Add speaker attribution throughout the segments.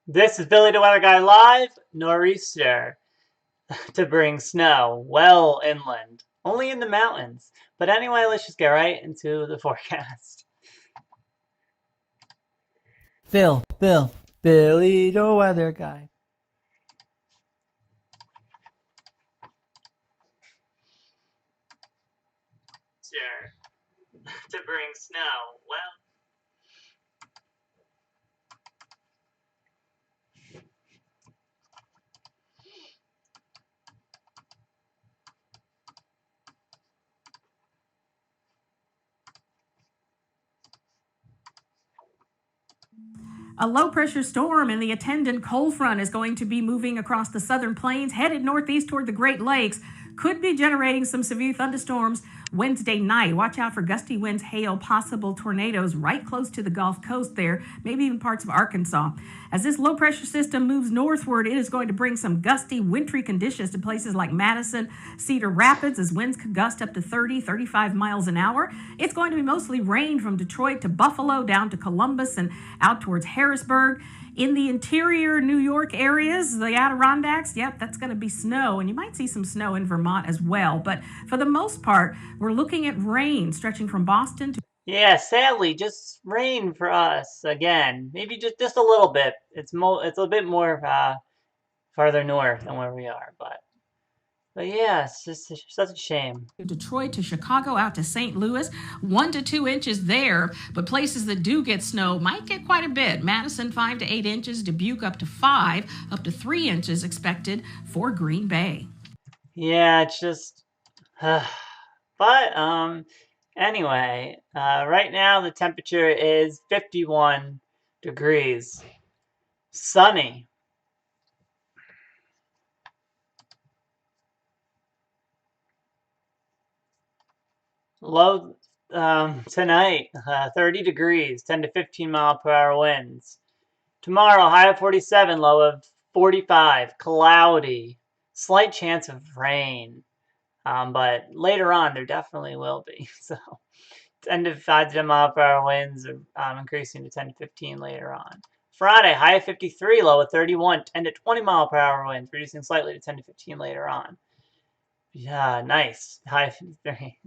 Speaker 1: This is Billy the Weather Guy live, nor'easter to bring snow well inland, only in the mountains. But anyway, let's just get right into the forecast.
Speaker 2: Billy the weather guy.
Speaker 1: Sure, to bring snow well.
Speaker 3: A low-pressure storm and the attendant cold front is going to be moving across the southern plains, headed northeast toward the Great Lakes. Could be generating some severe thunderstorms Wednesday night. Watch out for gusty winds, hail, possible tornadoes right close to the Gulf Coast there, maybe even parts of Arkansas. As this low-pressure system moves northward, it is going to bring some gusty, wintry conditions to places like Madison, Cedar Rapids, as winds could gust up to 30, 35 miles an hour. It's going to be mostly rain from Detroit to Buffalo, down to Columbus, and out towards Harrisburg. In the interior New York areas, the Adirondacks, yep, that's going to be snow, and you might see some snow in Vermont as well. But for the most part, we're looking at rain stretching from Boston to
Speaker 1: Yeah, sadly, just rain for us again. Maybe just a little bit. It's a bit more farther north than where we are, but yeah, it's just such a shame.
Speaker 3: Detroit to Chicago, out to St. Louis, 1 to 2 inches there. But places that do get snow might get quite a bit. Madison, 5 to 8 inches. Dubuque, up to 5, up to 3 inches expected for Green Bay.
Speaker 1: Yeah, it's just, but anyway, right now the temperature is 51 degrees, sunny. Low tonight, 30 degrees, 10 to 15 mile per hour winds. Tomorrow, high of 47, low of 45, cloudy, slight chance of rain. But later on, there definitely will be. So 10 to 5 to 10 mile per hour winds are increasing to 10 to 15 later on. Friday, high of 53, low of 31, 10 to 20 mile per hour winds, reducing slightly to 10 to 15 later on. Yeah, nice. High of 53.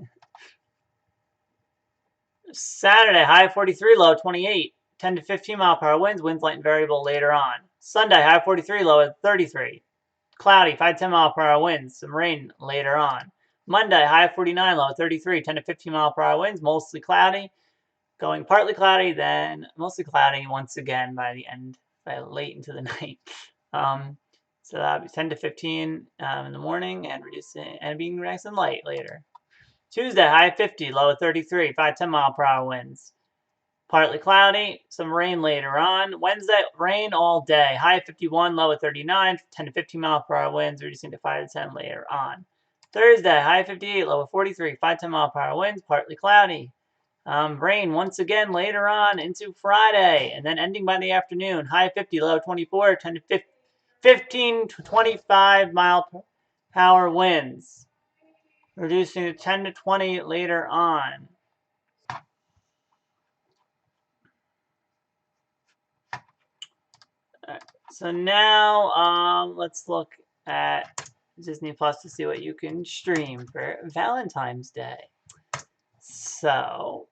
Speaker 1: Saturday, high of 43, low of 28, 10 to 15 mile per hour winds, light and variable later on. Sunday, high of 43, low of 33. Cloudy, 5 to 10 mile per hour winds, some rain later on. Monday, high of 49, low of 33, 10 to 15 mile per hour winds, mostly cloudy. Going partly cloudy, then mostly cloudy once again by late into the night. So that'll be 10 to 15 in the morning and reducing and being nice and light later. Tuesday, high of 50, low of 33, 5 to 10 mile per hour winds. Partly cloudy, some rain later on. Wednesday, rain all day. High of 51, low of 39, 10 to 15 mile per hour winds, reducing to 5 to 10 later on. Thursday, high of 58, low of 43, 5 to 10 mile per hour winds, partly cloudy. Rain once again later on into Friday, and then ending by the afternoon. High of 50, low of 24, 10 to 15 to 25 mile per hour winds, reducing to 10 to 20 later on. So now let's look at Disney Plus to see what you can stream for Valentine's Day. So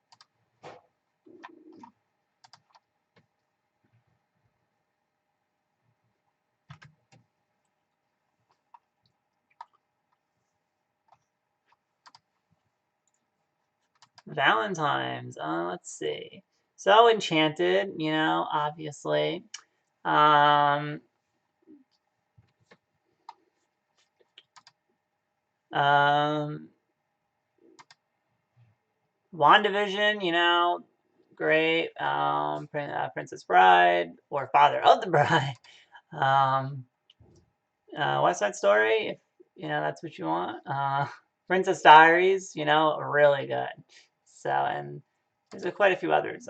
Speaker 1: Valentine's, let's see. So Enchanted, obviously. Um, um, WandaVision, great. Princess Bride or Father of the Bride. Um, West Side Story, if that's what you want. Princess Diaries, really good. So, and there's quite a few others.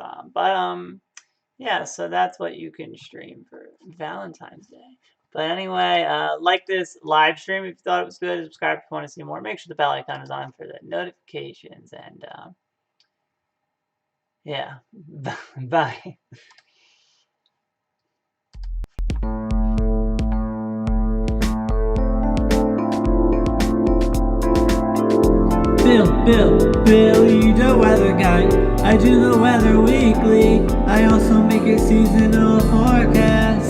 Speaker 1: Yeah, so that's what you can stream for Valentine's Day. But anyway, like this live stream if you thought it was good. Subscribe if you want to see more. Make sure the bell icon is on for the notifications. And yeah, bye.
Speaker 2: Billy the weather guy. I do the weather weekly. I also make a seasonal forecast,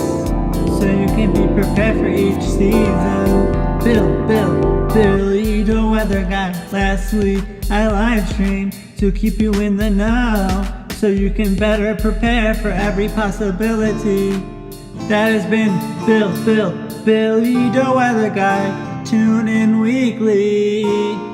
Speaker 2: so you can be prepared for each season. Billy the weather guy. Lastly, I live stream to keep you in the know, so you can better prepare for every possibility. That has been Billy the weather guy. Tune in weekly.